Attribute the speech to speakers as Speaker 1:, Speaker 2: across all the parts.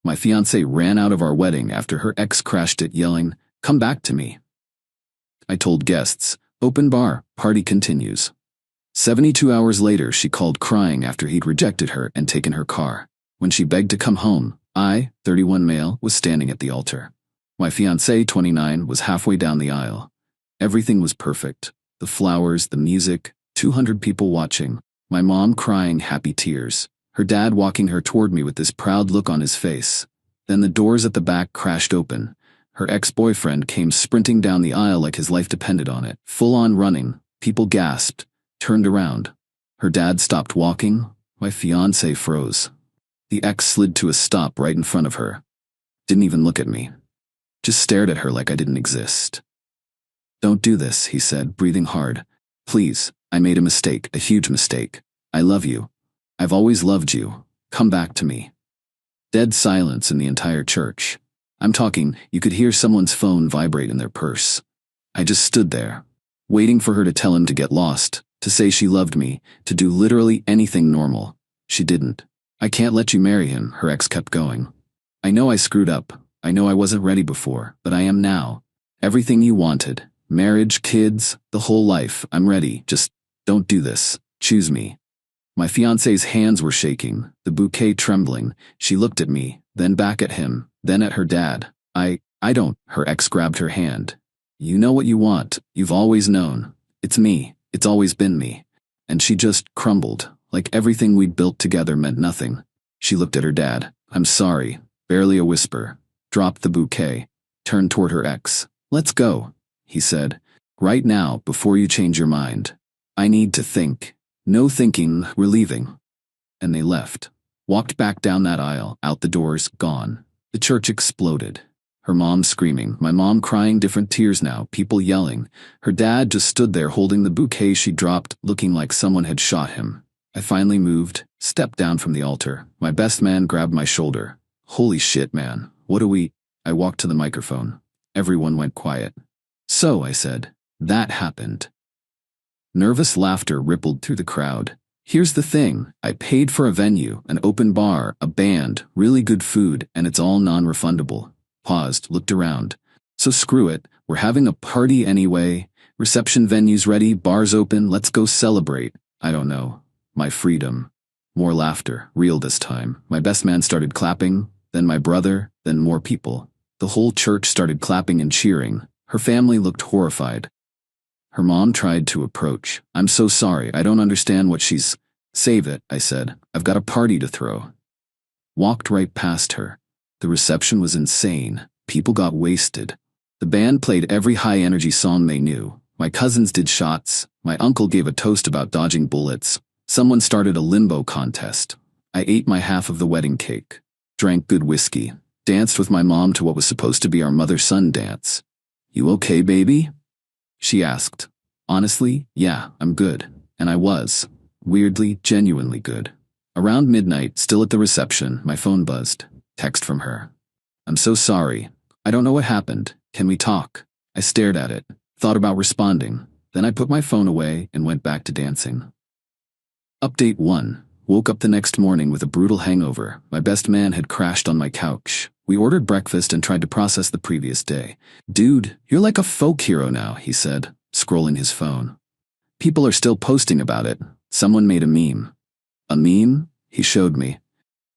Speaker 1: My fiancée ran out of our wedding after her ex crashed it yelling, "Come back to me." I told guests, "Open bar, party continues." 72 hours later, she called crying after he'd rejected her and taken her car. When she begged to come home, I, 31 male, was standing at the altar. My fiancée, 29, was halfway down the aisle. Everything was perfect. The flowers, the music, 200 people watching, my mom crying happy tears, her dad walking her toward me with this proud look on his face. Then the doors at the back crashed open. Her ex-boyfriend came sprinting down the aisle like his life depended on it, full-on running. People gasped, turned around. Her dad stopped walking. My fiancée froze. The ex slid to a stop right in front of her. Didn't even look at me. Just stared at her like I didn't exist. "Don't do this," he said, breathing hard. "Please, I made a mistake, a huge mistake. I love you. I've always loved you. Come back to me." Dead silence in the entire church. I'm talking, you could hear someone's phone vibrate in their purse. I just stood there, waiting for her to tell him to get lost, to say she loved me, to do literally anything normal. She didn't. "I can't let you marry him," her ex kept going. "I know I screwed up. I know I wasn't ready before, but I am now. Everything you wanted. Marriage, kids, the whole life. I'm ready. Just don't do this. Choose me." My fiancée's hands were shaking, the bouquet trembling. She looked at me, then back at him, then at her dad. I don't. Her ex grabbed her hand. "You know what you want. You've always known. It's me. It's always been me." And she just crumbled, like everything we'd built together meant nothing. She looked at her dad. "I'm sorry." Barely a whisper. Dropped the bouquet. Turned toward her ex. "Let's go," he said. "Right now, before you change your mind. I need to think." "No thinking, we're leaving." And they left. Walked back down that aisle, out the doors, gone. The church exploded. Her mom screaming, my mom crying different tears now, people yelling. Her dad just stood there holding the bouquet she dropped, looking like someone had shot him. I finally moved, stepped down from the altar. My best man grabbed my shoulder. "Holy shit, man. What do we—" I walked to the microphone. Everyone went quiet. "So," I said, "that happened." Nervous laughter rippled through the crowd. "Here's the thing. I paid for a venue, an open bar, a band, really good food, and it's all non-refundable." Paused, looked around. "So screw it. We're having a party anyway. Reception venues ready, bars open, let's go celebrate. I don't know. My freedom." More laughter, real this time. My best man started clapping, then my brother, then more people. The whole church started clapping and cheering. Her family looked horrified. Her mom tried to approach. "I'm so sorry, I don't understand what she's—" "Save it," I said. "I've got a party to throw." Walked right past her. The reception was insane. People got wasted. The band played every high-energy song they knew. My cousins did shots. My uncle gave a toast about dodging bullets. Someone started a limbo contest. I ate my half of the wedding cake. Drank good whiskey. Danced with my mom to what was supposed to be our mother-son dance. "You okay, baby?" she asked. Honestly, yeah, I'm good. And I was. Weirdly, genuinely good. Around midnight, still at the reception, my phone buzzed. Text from her. "I'm so sorry. I don't know what happened. Can we talk?" I stared at it, thought about responding. Then I put my phone away and went back to dancing. Update 1. Woke up the next morning with a brutal hangover. My best man had crashed on my couch. We ordered breakfast and tried to process the previous day. "Dude, you're like a folk hero now," he said, scrolling his phone. "People are still posting about it. Someone made a meme." "A meme?" He showed me.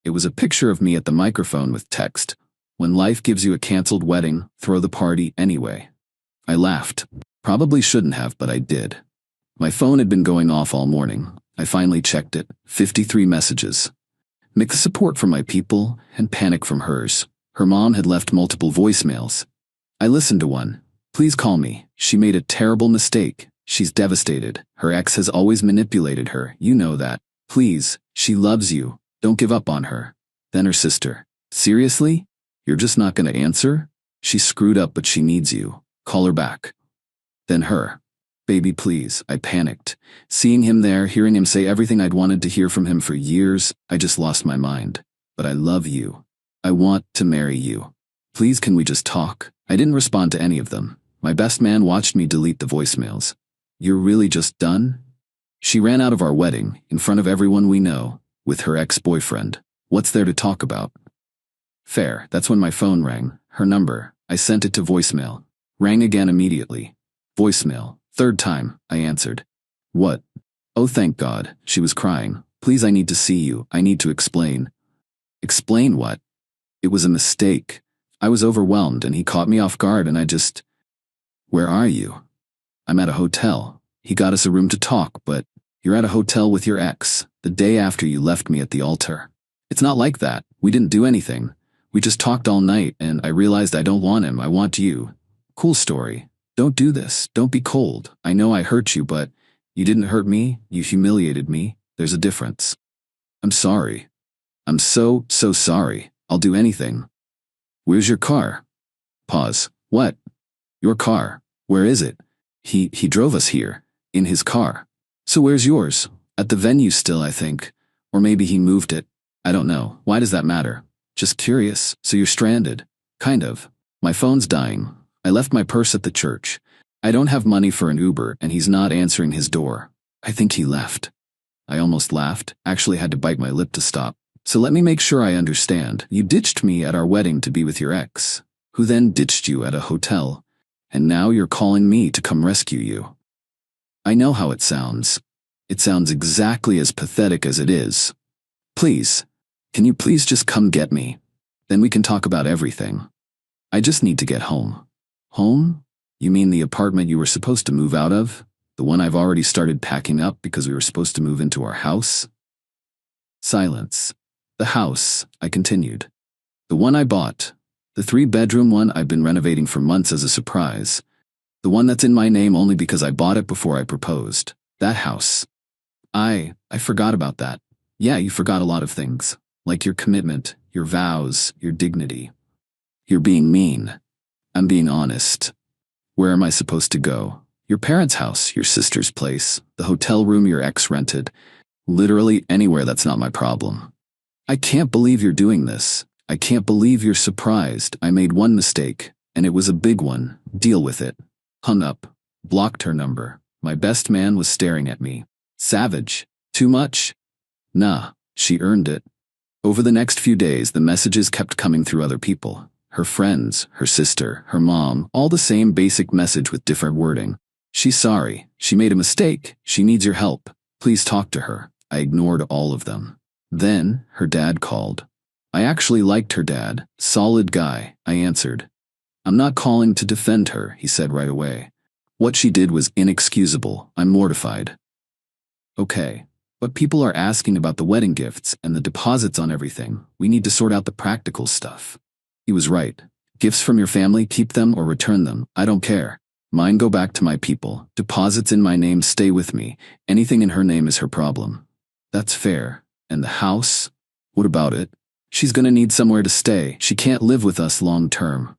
Speaker 1: It was a picture of me at the microphone with text. "When life gives you a canceled wedding, throw the party anyway." I laughed. Probably shouldn't have, but I did. My phone had been going off all morning. I finally checked it. 53 messages. Mixed support from my people and panic from hers. Her mom had left multiple voicemails. I listened to one. "Please call me. She made a terrible mistake. She's devastated. Her ex has always manipulated her. You know that. Please, she loves you. Don't give up on her." Then her sister. "Seriously? You're just not going to answer? She's screwed up, but she needs you. Call her back." Then her. "Baby, please." I panicked. Seeing him there, hearing him say everything I'd wanted to hear from him for years, I just lost my mind. "But I love you. I want to marry you. Please, can we just talk?" I didn't respond to any of them. My best man watched me delete the voicemails. "You're really just done?" She ran out of our wedding, in front of everyone we know, with her ex-boyfriend. What's there to talk about? Fair. That's when my phone rang. Her number. I sent it to voicemail. Rang again immediately. Voicemail. Third time, I answered. What? Oh, thank God. She was crying. Please, I need to see you. I need to explain. Explain what? It was a mistake. I was overwhelmed and he caught me off guard and I just... Where are you? I'm at a hotel. He got us a room to talk, but you're at a hotel with your ex, the day after you left me at the altar. It's not like that. We didn't do anything. We just talked all night and I realized I don't want him. I want you. Cool story. Don't do this. Don't be cold. I know I hurt you, but you didn't hurt me. You humiliated me. There's a difference. I'm sorry. I'm so sorry. I'll do anything. Where's your car? Pause. What? Your car. Where is it? He drove us here. In his car. So where's yours? At the venue still, I think. Or maybe he moved it. I don't know. Why does that matter? Just curious. So you're stranded. Kind of. My phone's dying. I left my purse at the church. I don't have money for an Uber and he's not answering his door. I think he left. I almost laughed, actually had to bite my lip to stop. So let me make sure I understand. You ditched me at our wedding to be with your ex, who then ditched you at a hotel, and now you're calling me to come rescue you. I know how it sounds. It sounds exactly as pathetic as it is. Please, can you please just come get me? Then we can talk about everything. I just need to get home. Home? You mean the apartment you were supposed to move out of? The one I've already started packing up because we were supposed to move into our house? Silence. The house, I continued. The one I bought. The 3-bedroom one I've been renovating for months as a surprise. The one that's in my name only because I bought it before I proposed. That house. I forgot about that. Yeah, you forgot a lot of things. Like your commitment, your vows, your dignity. You're being mean. I'm being honest. Where am I supposed to go? Your parents' house, your sister's place, the hotel room your ex rented. Literally anywhere that's not my problem. I can't believe you're doing this. I can't believe you're surprised. I made one mistake, and it was a big one. Deal with it. Hung up. Blocked her number. My best man was staring at me. Savage. Too much? Nah, she earned it. Over the next few days, the messages kept coming through other people. Her friends, her sister, her mom, all the same basic message with different wording. She's sorry. She made a mistake. She needs your help. Please talk to her. I ignored all of them. Then, her dad called. I actually liked her dad. Solid guy, I answered. I'm not calling to defend her, he said right away. What she did was inexcusable. I'm mortified. Okay, but people are asking about the wedding gifts and the deposits on everything. We need to sort out the practical stuff. He was right. Gifts from your family, keep them or return them. I don't care. Mine go back to my people. Deposits in my name stay with me. Anything in her name is her problem. That's fair. And the house? What about it? She's gonna need somewhere to stay. She can't live with us long term.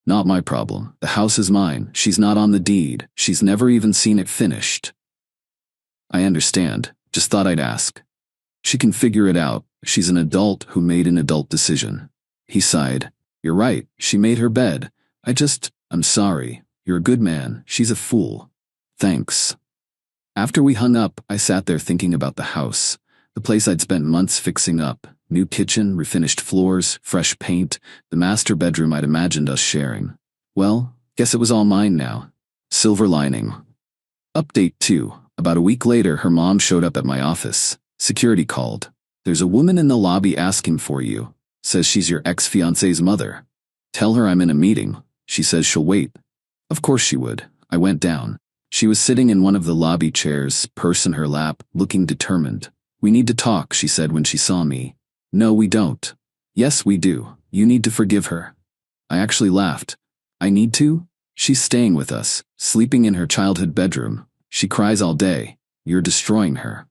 Speaker 1: Not my problem. The house is mine. She's not on the deed. She's never even seen it finished. I understand. Just thought I'd ask. She can figure it out. She's an adult who made an adult decision. He sighed. You're right. She made her bed. I'm sorry. You're a good man. She's a fool. Thanks. After we hung up, I sat there thinking about the house. The place I'd spent months fixing up. New kitchen, refinished floors, fresh paint, the master bedroom I'd imagined us sharing. Well, guess it was all mine now. Silver lining. Update 2. About a week later, her mom showed up at my office. Security called. There's a woman in the lobby asking for you. Says she's your ex-fiancée's mother. Tell her I'm in a meeting. She says she'll wait. Of course she would. I went down. She was sitting in one of the lobby chairs, purse in her lap, looking determined. We need to talk, she said when she saw me. No, we don't. Yes, we do. You need to forgive her. I actually laughed. I need to? She's staying with us, sleeping in her childhood bedroom. She cries all day. You're destroying her.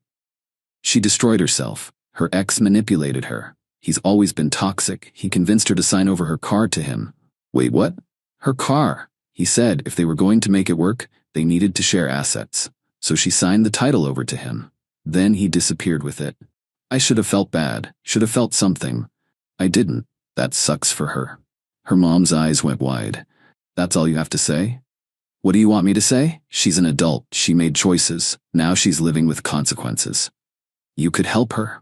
Speaker 1: She destroyed herself. Her ex manipulated her. He's always been toxic. He convinced her to sign over her car to him. Wait, what? Her car. He said if they were going to make it work, they needed to share assets. So she signed the title over to him. Then he disappeared with it. I should have felt bad, should have felt something. I didn't. That sucks for her. Her mom's eyes went wide. That's all you have to say? What do you want me to say? She's an adult. She made choices. Now she's living with consequences. You could help her.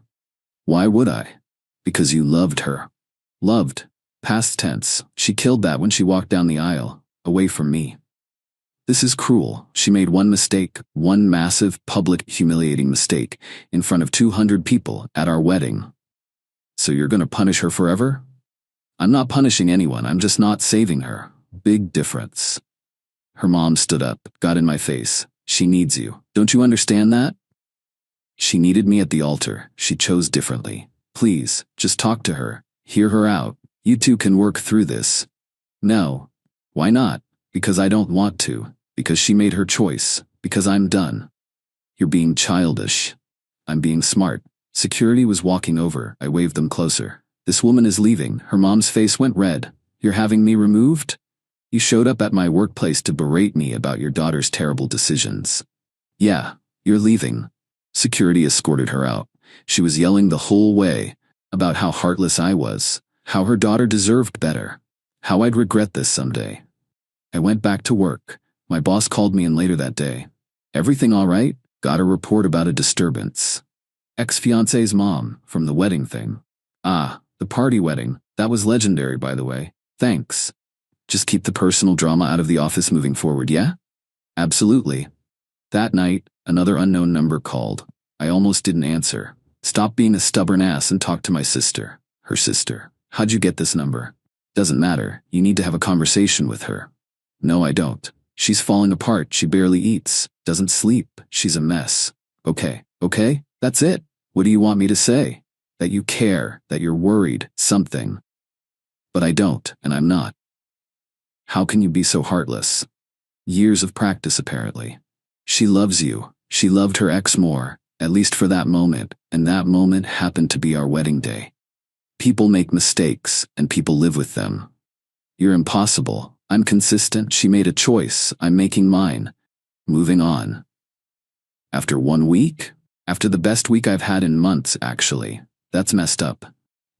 Speaker 1: Why would I? Because you loved her. Loved. Past tense, she killed that when she walked down the aisle, away from me. This is cruel. She made one mistake, one massive, public, humiliating mistake, in front of 200 people at our wedding. So you're gonna punish her forever? I'm not punishing anyone, I'm just not saving her. Big difference. Her mom stood up, got in my face. She needs you. Don't you understand that? She needed me at the altar. She chose differently. Please, just talk to her. Hear her out. You two can work through this. No. Why not? Because I don't want to. Because she made her choice. Because I'm done. You're being childish. I'm being smart. Security was walking over. I waved them closer. This woman is leaving. Her mom's face went red. You're having me removed? You showed up at my workplace to berate me about your daughter's terrible decisions. Yeah, you're leaving. Security escorted her out. She was yelling the whole way about how heartless I was, how her daughter deserved better, how I'd regret this someday. I went back to work. My boss called me in later that day. Everything all right? Got a report about a disturbance. Ex-fiancée's mom, from the wedding thing. Ah, the party wedding. That was legendary, by the way. Thanks. Just keep the personal drama out of the office moving forward, yeah? Absolutely. That night, another unknown number called. I almost didn't answer. Stop being a stubborn ass and talk to my sister. Her sister. How'd you get this number? Doesn't matter. You need to have a conversation with her. No, I don't. She's falling apart. She barely eats. Doesn't sleep. She's a mess. Okay, that's it. What do you want me to say? That you care, that you're worried, something. But I don't, and I'm not. How can you be so heartless? Years of practice, apparently. She loves you. She loved her ex more, at least for that moment, and that moment happened to be our wedding day. People make mistakes, and people live with them. You're impossible. I'm consistent. She made a choice. I'm making mine. Moving on. After 1 week? After the best week I've had in months, actually. That's messed up.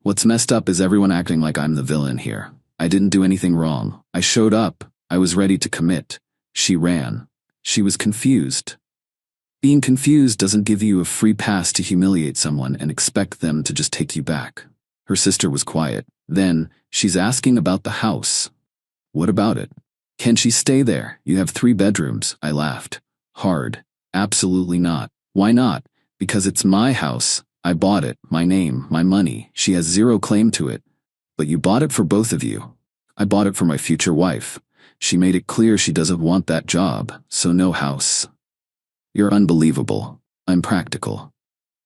Speaker 1: What's messed up is everyone acting like I'm the villain here. I didn't do anything wrong. I showed up. I was ready to commit. She ran. She was confused. Being confused doesn't give you a free pass to humiliate someone and expect them to just take you back. Her sister was quiet. Then, she's asking about the house. What about it? Can she stay there? You have 3 bedrooms. I laughed. Hard. Absolutely not. Why not? Because it's my house. I bought it. My name, my money. She has zero claim to it. But you bought it for both of you. I bought it for my future wife. She made it clear she doesn't want that job, so no house. You're unbelievable. I'm practical.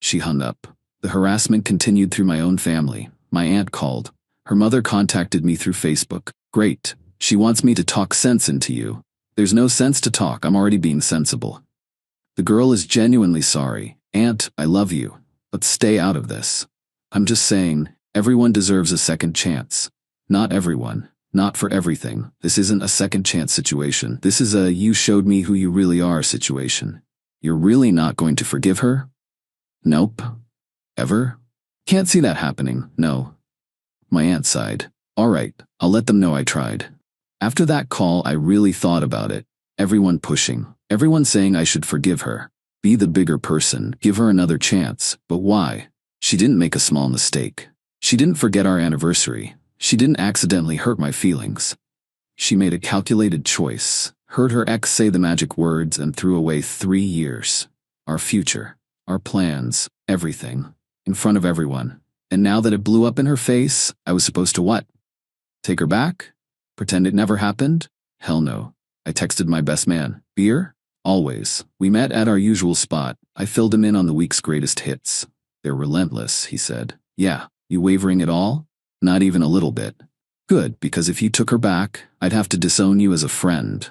Speaker 1: She hung up. The harassment continued through my own family. My aunt called. Her mother contacted me through Facebook. Great. She wants me to talk sense into you. There's no sense to talk. I'm already being sensible. The girl is genuinely sorry. Aunt, I love you. But stay out of this. I'm just saying, everyone deserves a second chance. Not everyone. Not for everything. This isn't a second chance situation. This is a you showed me who you really are situation. You're really not going to forgive her? Nope. Ever? Can't see that happening, no. My aunt sighed. All right, I'll let them know I tried. After that call, I really thought about it. Everyone pushing. Everyone saying I should forgive her. Be the bigger person. Give her another chance. But why? She didn't make a small mistake. She didn't forget our anniversary. She didn't accidentally hurt my feelings. She made a calculated choice. Heard her ex say the magic words and threw away 3 years. Our future. Our plans. Everything. In front of everyone. And now that it blew up in her face, I was supposed to what? Take her back? Pretend it never happened? Hell no. I texted my best man. Beer? Always. We met at our usual spot. I filled him in on the week's greatest hits. They're relentless, he said. Yeah. You wavering at all? Not even a little bit. Good, because if you took her back, I'd have to disown you as a friend.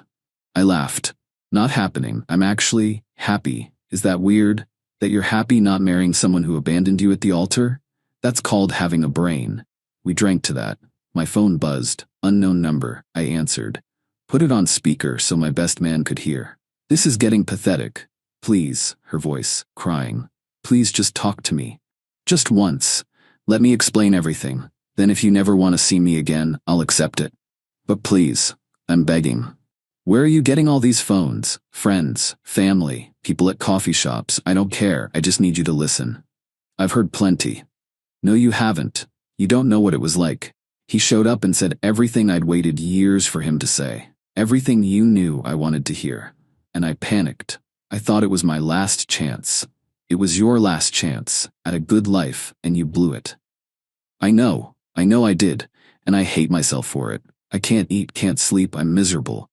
Speaker 1: I laughed. Not happening. I'm actually happy. Is that weird? That you're happy not marrying someone who abandoned you at the altar? That's called having a brain. We drank to that. My phone buzzed. Unknown number. I answered. Put it on speaker so my best man could hear. This is getting pathetic. Please, her voice, crying. Please just talk to me. Just once. Let me explain everything. Then if you never want to see me again, I'll accept it. But please, I'm begging. Where are you getting all these phones? Friends, family, people at coffee shops. I don't care. I just need you to listen. I've heard plenty. No, you haven't. You don't know what it was like. He showed up and said everything I'd waited years for him to say. Everything you knew I wanted to hear. And I panicked. I thought it was my last chance. It was your last chance at a good life, and you blew it. I know I did, and I hate myself for it. I can't eat, can't sleep, I'm miserable.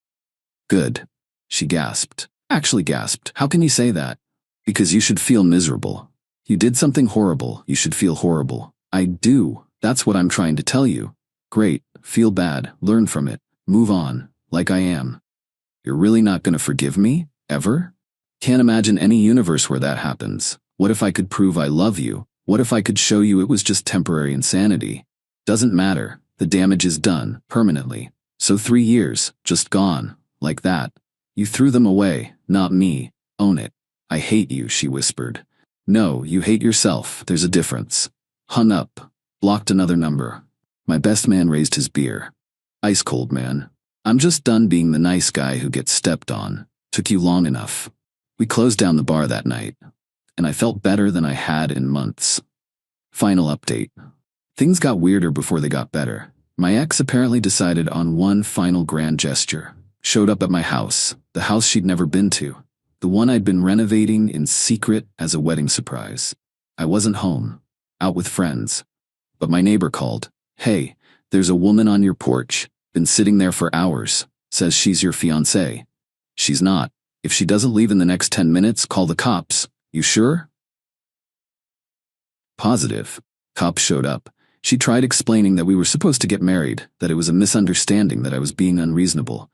Speaker 1: Good, she gasped. Actually gasped. How can you say that? Because you should feel miserable. You did something horrible, you should feel horrible. I do, that's what I'm trying to tell you. Great, feel bad, learn from it, move on, like I am. You're really not gonna forgive me? Ever? Can't imagine any universe where that happens. What if I could prove I love you? What if I could show you it was just temporary insanity? Doesn't matter, the damage is done, permanently. So 3 years, just gone, like that. You threw them away, not me. Own it. I hate you, she whispered. No, you hate yourself, there's a difference. Hung up. Blocked another number. My best man raised his beer. Ice cold, man. I'm just done being the nice guy who gets stepped on. Took you long enough. We closed down the bar that night, and I felt better than I had in months. Final update. Things got weirder before they got better. My ex apparently decided on one final grand gesture. Showed up at my house, the house she'd never been to, the one I'd been renovating in secret as a wedding surprise. I wasn't home, out with friends. But my neighbor called. Hey, there's a woman on your porch, been sitting there for hours, says she's your fiancée. She's not. If she doesn't leave in the next 10 minutes, call the cops. You sure? Positive. Cops showed up. She tried explaining that we were supposed to get married, that it was a misunderstanding, that I was being unreasonable.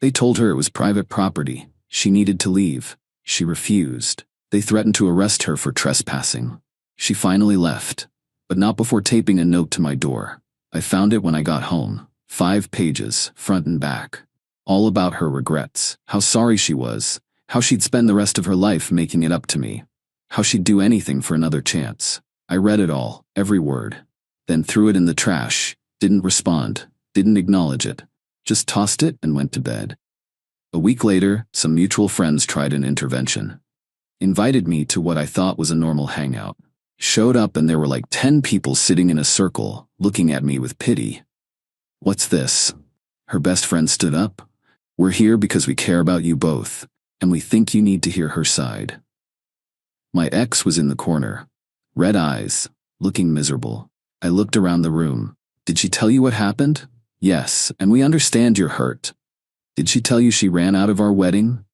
Speaker 1: They told her it was private property. She needed to leave. She refused. They threatened to arrest her for trespassing. She finally left, but not before taping a note to my door. I found it when I got home. 5 pages, front and back. All about her regrets, how sorry she was, how she'd spend the rest of her life making it up to me, how she'd do anything for another chance. I read it all, every word, then threw it in the trash, didn't respond, didn't acknowledge it, just tossed it and went to bed. A week later, some mutual friends tried an intervention. Invited me to what I thought was a normal hangout. Showed up and there were like 10 people sitting in a circle, looking at me with pity. What's this? Her best friend stood up. We're here because we care about you both, and we think you need to hear her side. My ex was in the corner. Red eyes, looking miserable. I looked around the room. Did she tell you what happened? Yes, and we understand you're hurt. Did she tell you she ran out of our wedding?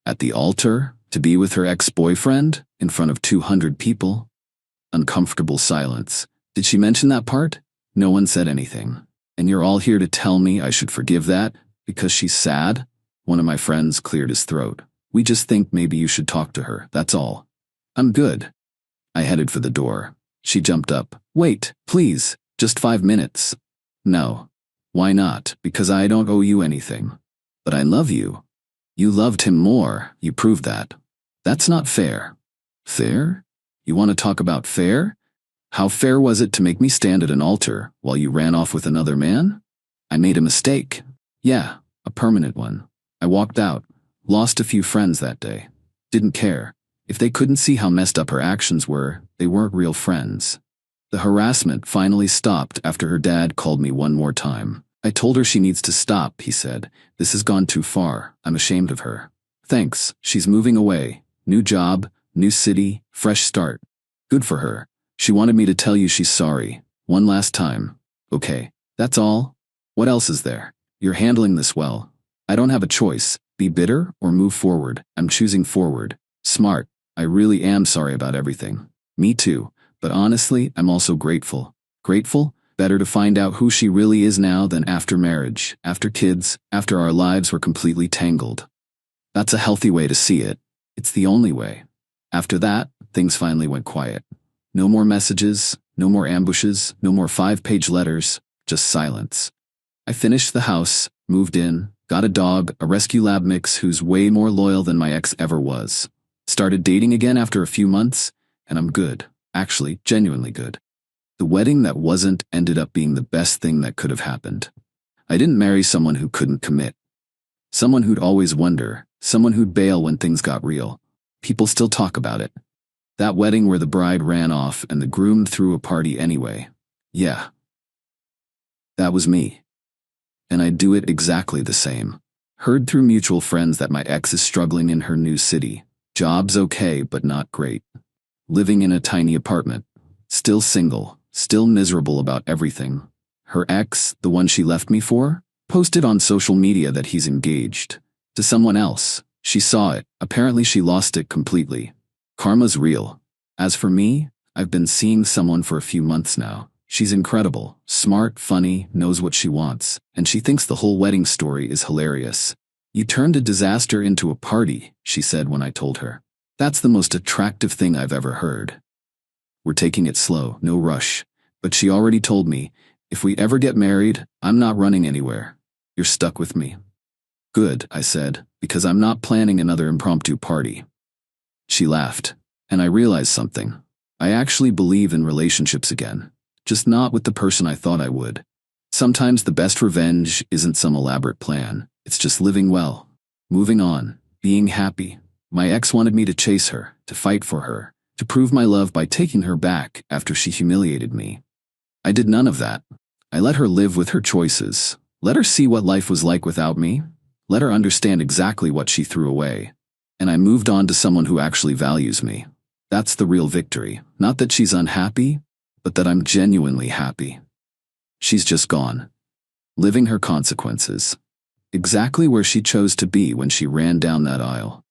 Speaker 1: At the altar, to be with her ex-boyfriend, in front of 200 people? Uncomfortable silence. Did she mention that part? No one said anything. And you're all here to tell me I should forgive that, because she's sad? One of my friends cleared his throat. We just think maybe you should talk to her, that's all. I'm good. I headed for the door. She jumped up. Wait, please, just 5 minutes. No. Why not? Because I don't owe you anything. But I love you. You loved him more, you proved that. That's not fair. Fair? You want to talk about fair? How fair was it to make me stand at an altar while you ran off with another man? I made a mistake. Yeah, a permanent one. I walked out, lost a few friends that day. Didn't care. If they couldn't see how messed up her actions were, they weren't real friends. The harassment finally stopped after her dad called me one more time. I told her she needs to stop, he said. This has gone too far. I'm ashamed of her. Thanks, she's moving away. New job, new city, fresh start. Good for her. She wanted me to tell you she's sorry. One last time. Okay, that's all? What else is there? You're handling this well. I don't have a choice. Be bitter or move forward. I'm choosing forward. Smart. I really am sorry about everything. Me too. But honestly, I'm also grateful. Grateful? Better to find out who she really is now than after marriage, after kids, after our lives were completely tangled. That's a healthy way to see it. It's the only way. After that, things finally went quiet. No more messages, no more ambushes, no more 5-page letters, just silence. I finished the house, moved in, got a dog, a rescue lab mix who's way more loyal than my ex ever was. Started dating again after a few months, and I'm good. Actually, genuinely good. The wedding that wasn't ended up being the best thing that could have happened. I didn't marry someone who couldn't commit. Someone who'd always wonder, someone who'd bail when things got real. People still talk about it. That wedding where the bride ran off and the groom threw a party anyway. Yeah, That was me. And I'd do it exactly the same. Heard through mutual friends that my ex is struggling in her new city. Job's okay, but not great. Living in a tiny apartment. Still single, still miserable about everything. Her ex, the one she left me for, posted on social media that he's engaged. To someone else. She saw it. Apparently she lost it completely. Karma's real. As for me, I've been seeing someone for a few months now. She's incredible, smart, funny, knows what she wants, and she thinks the whole wedding story is hilarious. You turned a disaster into a party, she said when I told her. That's the most attractive thing I've ever heard. We're taking it slow, no rush. But she already told me, if we ever get married, I'm not running anywhere. You're stuck with me. Good, I said, because I'm not planning another impromptu party. She laughed, and I realized something. I actually believe in relationships again. Just not with the person I thought I would. Sometimes the best revenge isn't some elaborate plan. It's just living well, moving on, being happy. My ex wanted me to chase her, to fight for her, to prove my love by taking her back after she humiliated me. I did none of that. I let her live with her choices. Let her see what life was like without me. Let her understand exactly what she threw away. And I moved on to someone who actually values me. That's the real victory. Not that she's unhappy, but that I'm genuinely happy. She's just gone. Living her consequences. Exactly where she chose to be when she ran down that aisle.